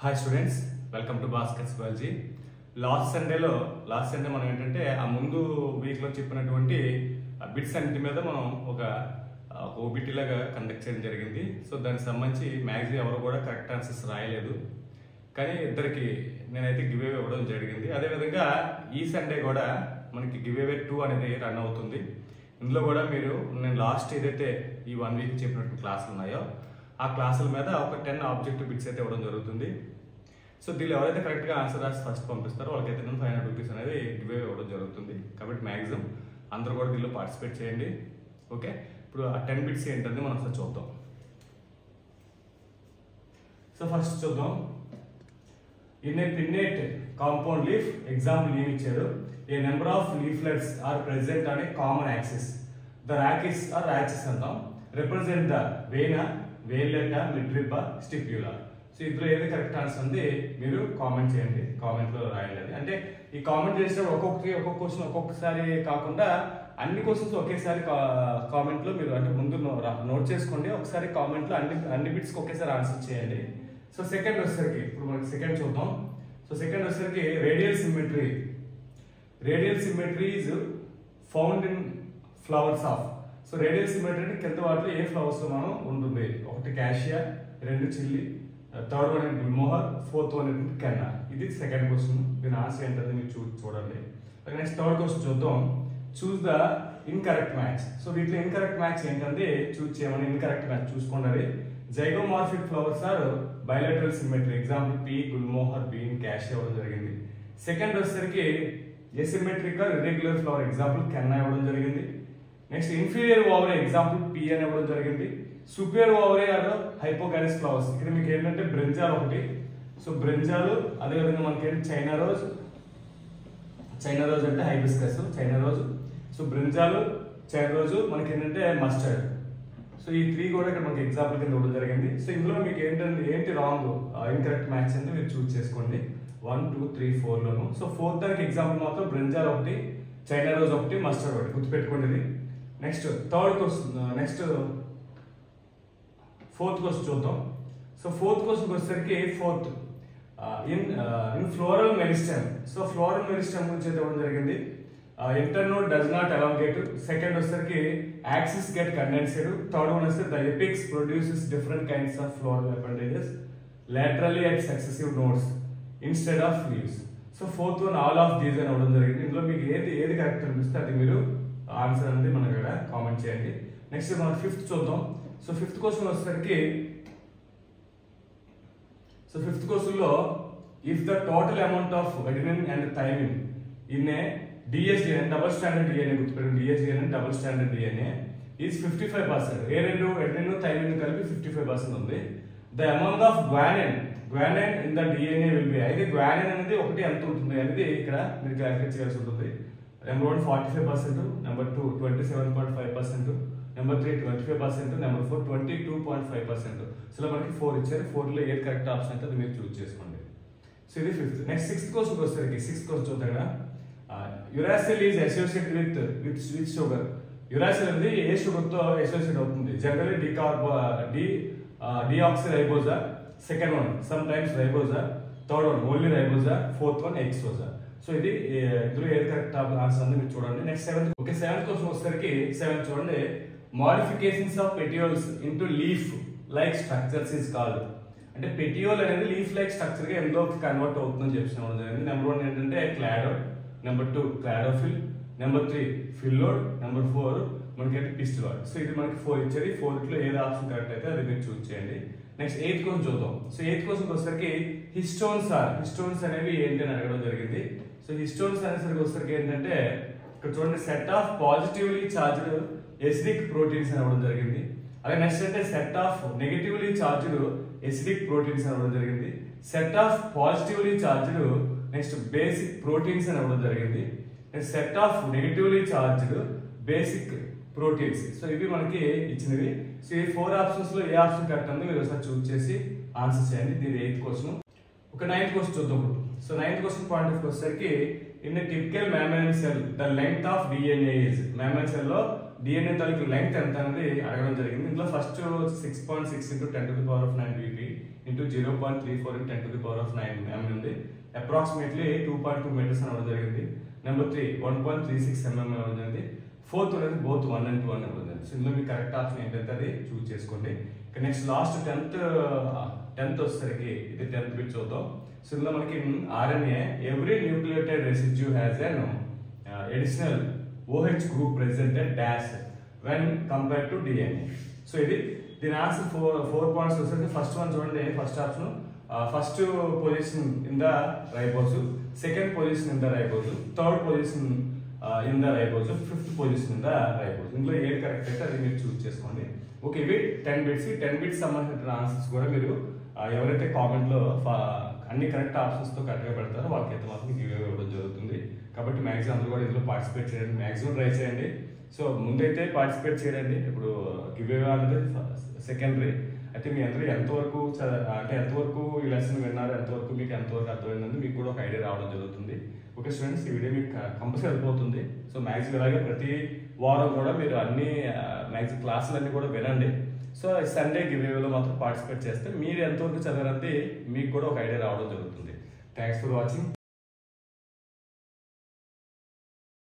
Hi students, welcome to baskets biology. Last Sunday మనం ఏంటంటే ఆ ముందు వీక్లో చెప్పినటువంటి బిట్స్ అన్నిటి మీద మనం ఒక ఓబిటీ లాగా కండక్ట్ చేయడం జరిగింది. సో దానికి సంబంధించి మ్యాక్సిమం ఎవరు కూడా కరెక్ట్ ఆన్సర్స్ రాయలేదు, కానీ ఇద్దరికి నేనైతే గివ్ అవే ఇవ్వడం జరిగింది. అదేవిధంగా ఈ సండే కూడా మనకి గివ్ అవే 2 అనేది రన్ అవుతుంది. ఇందులో కూడా మీరు నేను లాస్ట్ ఏదైతే ఈ 1 వీక్ చెప్పినట్టు క్లాసులు ఉన్నాయో ఆ క్లాసుల మీద ఒక 10 ఆబ్జెక్టివ్ బిట్స్ అయితే ఇవ్వడం జరుగుతుంది. సో దీనిలో ఎవరైతే కరెక్ట్గా ఆన్సర్ రాసి ఫస్ట్ పంపిస్తారో వాళ్ళకైతే నేను 500 రూపీస్ అనేది గివ్ అవే ఇవ్వడం జరుగుతుంది. కాబట్టి మ్యాక్సిమం అందరూ కూడా దీనిలో పార్టిసిపేట్ చేయండి. ఓకే, ఇప్పుడు ఆ 10 బిట్స్ ఏంటంటే మనం ఒకసారి చూద్దాం. సో ఫస్ట్ చూద్దాం. In a pinnate compound leaf example ఏమి ఇచ్చారు? A number of leaflets are present on a common axis. The rachis are axis అంటాం. Represent the vein, veinlet, midrib, stipule. So ఇందులో ఏది కరెక్ట్ ఆన్సర్ ఉంది మీరు comment చేయండి, కామెంట్లో రాయాలి. అంటే ఈ కామెంట్ చేసినప్పుడు ఒక్కొక్క క్వశ్చన్ ఒక్కొక్కసారి కాకుండా అన్ని క్వశ్చన్స్ ఒకేసారి కామెంట్లో మీరు అంటే ముందు నోట్ చేసుకోండి. ఒకసారి కామెంట్లో అన్ని బిట్స్కి ఒకేసారి ఆన్సర్ చేయండి. సో సెకండ్ వచ్చేసరికి ఇప్పుడు మనకి సెకండ్ చూద్దాం. సో సెకండ్ వచ్చేసరికి radial symmetry. Radial symmetry is found in flowers of. So radial symmetry అంటే కింద వాటిలో ఏ ఫ్లవర్స్ లో మనం ఉంటుంది? ఒకటి cassia, 2 chilli, third one gulmohar, fourth one canna. ఇది సెకండ్ క్వశ్చన్. దీని ఆన్సర్ ఏంటంటే మీరు చూడండి. నెక్స్ట్ థర్డ్ క్వశ్చన్ చూద్దాం. Choose the incorrect match. So వీటిలో ఇన్కరెక్ట్ మ్యాచ్ ఏంటంటే చూస్ చేయమని ఇన్కరెక్ట్ మ్యాచ్ చూసుకోండి. Zygomorphic flowers are bilateral symmetry. Example pea, gulmohar, bean, cassia ఇవ్వడం జరిగింది. సెకండ్ వచ్చేసరికి asymmetrical irregular flower. Example canna ఇవ్వడం జరిగింది. Next inferior ovary. Example pea అని ఇవ్వడం జరిగింది. Superior ovary are hypogynous flowers. ఇక్కడ మీకు ఏంటంటే బ్రింజాల్ ఒకటి. సో బ్రింజాలు, అదేవిధంగా మనకి ఏంటి చైనా రోజ్ అంటే hibiscus, China rose. So brinjal, China రోజు, మనకి ఏంటంటే మస్టర్డ్. సో ఈ 3 కూడా ఇక్కడ మనకి ఎగ్జాంపుల్ కింద ఇవ్వడం జరిగింది. సో ఇందులో మీకు ఏంటి రాంగ్ ఇన్కరెక్ట్ మ్యాచ్ అంటే మీరు చూస్ చేసుకోండి. 1, 2, 3, 4 లోను. సో 4th దానికి ఎగ్జాంపుల్ మాత్రం బ్రింజాల్ ఒకటి, చైనా రోజ్ ఒకటి, మస్టర్డ్ ఒకటి గుర్తుపెట్టుకోండి. Next third question, next 4th question చూద్దాం. సో 4th క్వశ్చన్ వచ్చేసరికి fourth in floral meristem. So floral meristem గురించి అయితే ఇవ్వడం జరిగింది. Internode does not elongate. Second వచ్చేసరికి axis get condensed. Third one వస్తే the apex produces different kinds of floral appendages laterally at successive nodes instead of leaves. So 4th one all of these అని ఇవ్వడం జరిగింది. ఇందులో మీకు ఏది correct అనిపిస్తే అది మీరు ఆన్సర్ అనేది మనం ఇక్కడ కామెంట్ చేయండి. నెక్స్ట్ మనం 5th చూద్దాం. సో 5th క్వశ్చన్ వచ్చేసరికి ఫిఫ్త్ క్వశ్చన్ లో if the total amount of adenine and thymine in a dsDNA double standard DNA గుర్తుపెట్టండి. DsDNA double standard DNA is 55%. ఏ రెండు అడెనిన్ థైమిన్ కలిపి 55% ఉంది. The amount of guanine in the DNA will be. అయితే guanine అనేది ఒకటి ఎంత ఉంటుంది అనేది ఇక్కడ మీరు క్యాలిక్యులేట్ చేయాల్సి ఉంటుంది. Number 1 45%, number 2 27.5%, number 3 25%, number 4 22.5%. So మనకి 4 ఇచ్చారు. 4లో ఏది కరెక్ట్ ఆప్షన్ అయితే అది మీరు చూస్ చేసుకోండి. సో ఇది 5th. నెక్స్ట్ 6th క్వశ్చన్ వచ్చేసరికి 6th క్వశ్చన్ చూద్దాం కదా. Uracil is associated with sugar. Uracil అనేది ఏ షుగర్ తో అసోసియేట్ అవుతుంది? Generally deoxyribose, second one sometimes ribose, third one only ribose, fourth one hexose. So ఇది ఇందులో ఏది కరెక్ట్ ఆన్సర్ ఉంది మీరు చూడండి. Next 7th. Okay, 7th question వచ్చేసరికి 7 చూడండి. Modifications of petioles into leaf like structures is called. అంటే petiole అనేది లీఫ్ లైక్ స్ట్రక్చర్ గా ఎందులోకి కన్వర్ట్ అవుతుందని చెప్పిన జరిగింది. నెంబర్ 1 ఏంటంటే క్లాడోడ్, నెంబర్ 2 క్లాడోఫిల్, నెంబర్ 3 ఫిల్లోడ్, నెంబర్ 4 మనకి పిస్టిలాడ్. సో ఇది మనకి 4 ఇచ్చేది. 4లో ఏది ఆప్షన్ కరెక్ట్ అయితే అది మీరు చూస్ చేయండి. నెక్స్ట్ 8th క్వశ్చన్ చూద్దాం. సో 8th క్వశ్చన్ వచ్చేసరికి హిస్టోన్స్ అనేవి ఏంటి అని అడగడం జరిగింది. సో హిస్టోన్స్ అనేసరికి వచ్చేసరికి ఏంటంటే ఇక్కడ చూడండి set of positively charged acidic proteins అని అవ్వడం జరిగింది. అలాగే నెక్స్ట్ అంటే set of negatively charged acidic proteins అని అవ్వడం జరిగింది. Set of positively charged next basic proteins అని అవ్వడం జరిగింది. Next set of negatively charged basic proteins. So ఇవి మనకి ఇచ్చినవి. సో ఈ 4 ఆప్షన్స్ లో ఏ ఆప్షన్ కరెక్ట్ ఉందో మీరు ఒకసారి చూస్ చేసి ఆన్సర్ చేయండి. దీని 8th క్వశ్చన్. ఒక 9th క్వశ్చన్ చూద్దాం. So 9th question point of వచ్చేసరికి in typical mammal cell the length of DNA is. Mammal cell లో DNA తాలూకు లెంగ్త్ ఎంత అనేది అడగడం జరిగింది. ఇందులో first 6.6 into 10 to the power of 9 BP into 0.34 into 10 to the power of 9 mm ఉంది. Approximately 2.2 meters అని అవ్వడం జరిగింది. నెంబర్ 3 1.36 mm అవ్వడం జరిగింది. ఫోర్త్ అనేది బోత్ 1 and 2 అని అవ్వడం జరిగింది. సో ఇందులో మీ కరెక్ట్ ఆప్షన్ ఏంటంటే అది చూస్ చేసుకోండి. ఇక నెక్స్ట్ లాస్ట్ 10th వచ్చేసరికి ఇది 10th బిట్ చూద్దాం. సో ఇందులో మనకి RNA every nucleotide residue has N additional OH group presented dash when compared to DNA. So ఇది దీని ఆన్సర్ 4 పాయింట్స్ వస్తుంది. ఫస్ట్ వన్ చూడండి, first option first position in the ribose, second position in the ribose, third position in the ribose, fifth position in the ribose. ఇందులో ఏది correct అయితే అది మీరు చూస్ చేసుకోండి. ఓకే, ఇవి 10 బిట్స్. 10 బిట్స్ సంబంధించిన ఆన్సర్స్ కూడా మీరు ఎవరైతే కామెంట్లో అన్ని కరెక్ట్ ఆప్షన్స్తో కరెక్ట్గా పెడతారో వాళ్ళకైతే మాత్రం గివ్ అవే ఇవ్వడం జరుగుతుంది. కాబట్టి మ్యాక్సిమం అందరూ కూడా ఇందులో పార్టిసిపేట్ చేయండి, మ్యాక్సిమం ట్రై చేయండి. సో ముందైతే పార్టిసిపేట్ చేయండి. ఇప్పుడు గివ్ అవే అనేది సెకండరీ. అయితే మీ అందరూ ఎంతవరకు అంటే ఎంతవరకు ఈ లెసన్ విన్నారు, ఎంతవరకు మీకు ఎంతవరకు అర్థమైందని మీకు కూడా ఒక ఐడియా రావడం జరుగుతుంది. ఓకే స్టూడెంట్స్, ఈ వీడియో మీకు కంపల్సరీ వెళ్ళిపోతుంది. సో మ్యాక్సిమం ఇలాగే ప్రతి వారం కూడా మీరు అన్ని మ్యాక్సిమం క్లాసులు అన్నీ కూడా వినండి. సో సండే గివ్ అవేలో మాత్రం పార్టిసిపేట్ చేస్తే మీరు ఎంతవరకు చదవరంటే మీకు కూడా ఒక ఐడియా రావడం జరుగుతుంది. Thanks for watching.